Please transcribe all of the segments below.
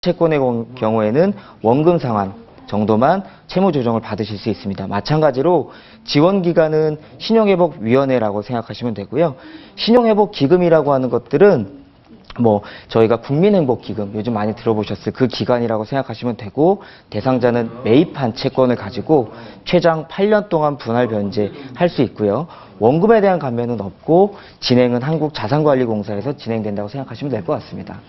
채권의 경우에는 원금 상환 정도만 채무 조정을 받으실 수 있습니다. 마찬가지로 지원기관은 신용회복위원회라고 생각하시면 되고요. 신용회복기금이라고 하는 것들은 저희가 국민행복기금 요즘 많이 들어보셨을 그 기관이라고 생각하시면 되고, 대상자는 매입한 채권을 가지고 최장 8년 동안 분할 변제할 수 있고요. 원금에 대한 감면은 없고 진행은 한국자산관리공사에서 진행된다고 생각하시면 될 것 같습니다.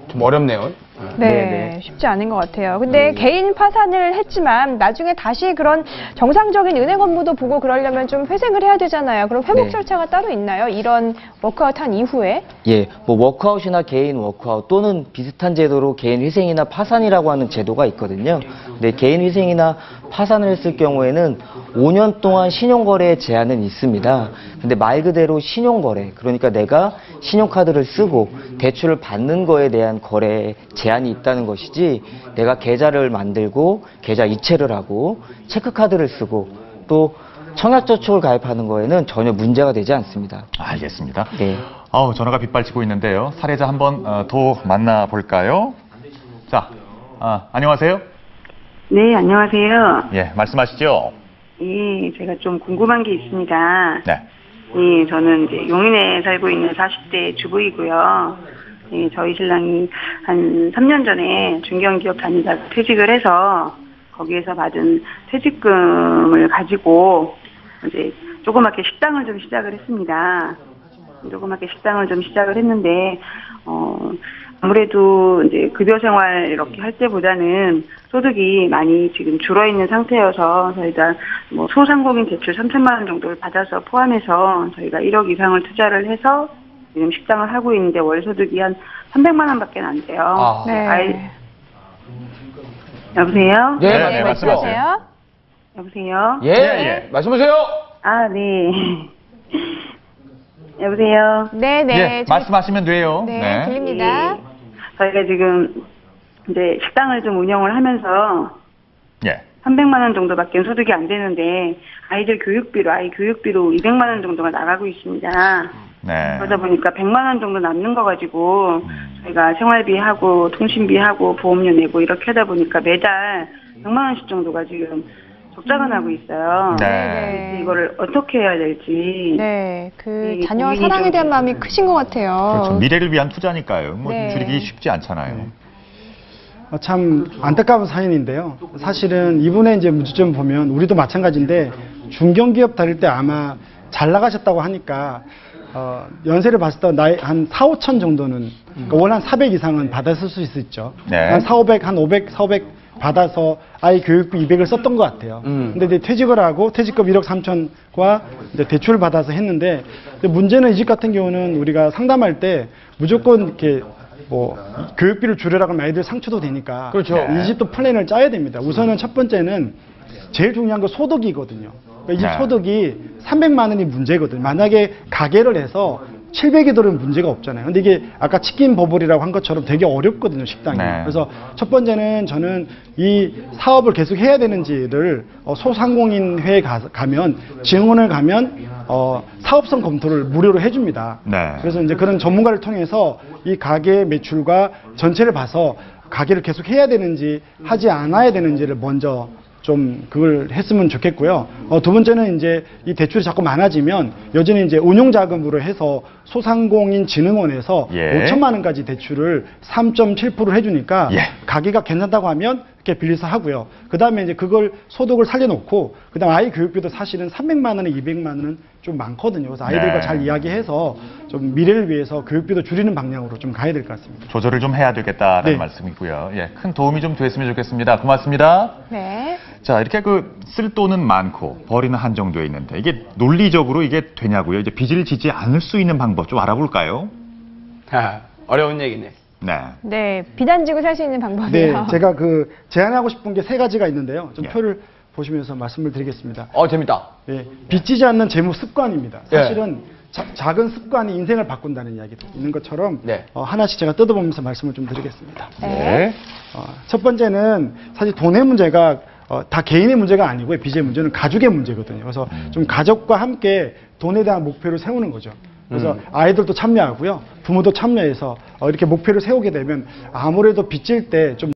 좀 어렵네요. 네, 쉽지 않은 것 같아요. 근데 개인 파산을 했지만 나중에 다시 그런 정상적인 은행 업무도 보고 그러려면 좀 회생을 해야 되잖아요. 그럼 회복 절차가 따로 있나요? 이런 워크아웃한 이후에? 예, 워크아웃이나 개인 워크아웃 또는 비슷한 제도로 개인 회생이나 파산이라고 하는 제도가 있거든요. 근데 개인 회생이나 파산을 했을 경우에는 5년 동안 신용거래에 제한은 있습니다. 근데 말 그대로 신용거래, 그러니까 내가 신용카드를 쓰고 대출을 받는 거에 대한 거래에 제한이 있다는 것이지, 내가 계좌를 만들고 계좌 이체를 하고 체크카드를 쓰고 또 청약저축을 가입하는 거에는 전혀 문제가 되지 않습니다. 알겠습니다. 네. 전화가 빗발치고 있는데요. 사례자 한번 더 만나볼까요? 자, 안녕하세요. 네, 안녕하세요. 예, 말씀하시죠. 예, 제가 좀 궁금한 게 있습니다. 네. 예, 저는 이제 용인에 살고 있는 40대 주부이고요. 예, 저희 신랑이 한 3년 전에 중견기업 다니다가 퇴직을 해서 거기에서 받은 퇴직금을 가지고 이제 조그맣게 식당을 좀 시작을 했습니다. 조그맣게 식당을 좀 시작을 했는데, 아무래도 이제 급여 생활 이렇게 할 때보다는 소득이 많이 지금 줄어 있는 상태여서 저희가 소상공인 대출 3천만 원 정도를 받아서 포함해서 저희가 1억 이상을 투자를 해서 지금 식당을 하고 있는데 월 소득이 한 300만 원밖에 안 돼요. 네. 여보세요? 네, 말씀하세요. 여보세요? 예. 말씀하세요. 아, 네. 여보세요? 네네. 예, 말씀하시면 돼요. 네, 들립니다. 예. 저희가 지금 이제 식당을 좀 운영을 하면서 예. 300만 원 정도밖에 소득이 안 되는데 아이 교육비로 200만 원 정도가 나가고 있습니다. 네. 그러다 보니까 100만 원 정도 남는 거 가지고 저희가 생활비하고 통신비하고 보험료 내고 이렇게 하다 보니까 매달 100만 원씩 정도가 지금 적자가 나고 있어요. 네. 이거를 어떻게 해야 될지. 네, 그 이 자녀와 고민이 사랑에 좀 대한 마음이 크신 것 같아요. 그렇죠. 미래를 위한 투자니까요. 네. 줄이기 쉽지 않잖아요. 참 안타까운 사연인데요. 사실은 이분의 이제 문제점 보면 우리도 마찬가지인데, 중견기업 다닐 때 아마 잘 나가셨다고 하니까 연세를 봤을 때 나이 한 4, 5천 정도는 그러니까 월 한 400 이상은 받았을 수 있죠. 네. 한 4, 500, 한 500, 400 받아서 아이 교육비 200을 썼던 것 같아요. 근데 이제 퇴직을 하고 퇴직금 1억 3천과 이제 대출을 받아서 했는데, 근데 문제는 이 집 같은 경우는 우리가 상담할 때 무조건 이렇게 교육비를 줄여라고 하면 아이들 상처도 되니까. 그렇죠. 이 집도 플랜을 짜야 됩니다. 우선은 첫 번째는 제일 중요한 건 소득이거든요. 그러니까 이 집 소득이 300만 원이 문제거든요. 만약에 가게를 해서 700이 들으면 문제가 없잖아요. 근데 이게 아까 치킨 버블이라고 한 것처럼 되게 어렵거든요, 식당이. 네. 그래서 첫 번째는 저는 이 사업을 계속 해야 되는지를 소상공인회에 가면 증언을 가면 사업성 검토를 무료로 해줍니다. 네. 그래서 이제 그런 전문가를 통해서 이 가게 매출과 전체를 봐서 가게를 계속 해야 되는지 하지 않아야 되는지를 먼저 좀 그걸 했으면 좋겠고요. 두 번째는 이제 이 대출이 자꾸 많아지면 여전히 이제 운용자금으로 해서 소상공인 진흥원에서 5천만 원까지 대출을 3.7% 해주니까 가게가 괜찮다고 하면 이렇게 빌려서 하고요. 그 다음에 이제 그걸 소득을 살려놓고, 그 다음 아이 교육비도 사실은 300만 원에 200만 원은 좀 많거든요. 그래서 아이들과 잘 이야기해서 좀 미래를 위해서 교육비도 줄이는 방향으로 좀 가야 될 것 같습니다. 조절을 좀 해야 되겠다는 말씀이고요. 예, 큰 도움이 좀 됐으면 좋겠습니다. 고맙습니다. 네. 자, 이렇게 쓸 돈은 많고 버리는 한정되어 있는데 이게 논리적으로 이게 되냐고요? 이제 빚을 지지 않을 수 있는 방법 좀 알아볼까요? 어려운 얘기네. 네, 빚 안 지고 살 수 있는 방법이요. 네, 제가 제안하고 싶은 게 3가지가 있는데요. 좀 표를 보시면서 말씀을 드리겠습니다. 재밌다. 예, 빚지지 않는 재무 습관입니다. 사실은 작은 습관이 인생을 바꾼다는 이야기도 있는 것처럼 하나씩 제가 뜯어보면서 말씀을 좀 드리겠습니다. 첫 번째는 사실 돈의 문제가 다 개인의 문제가 아니고요. 빚의 문제는 가족의 문제거든요. 그래서 좀 가족과 함께 돈에 대한 목표를 세우는 거죠. 그래서 아이들도 참여하고요. 부모도 참여해서 이렇게 목표를 세우게 되면 아무래도 빚질 때 좀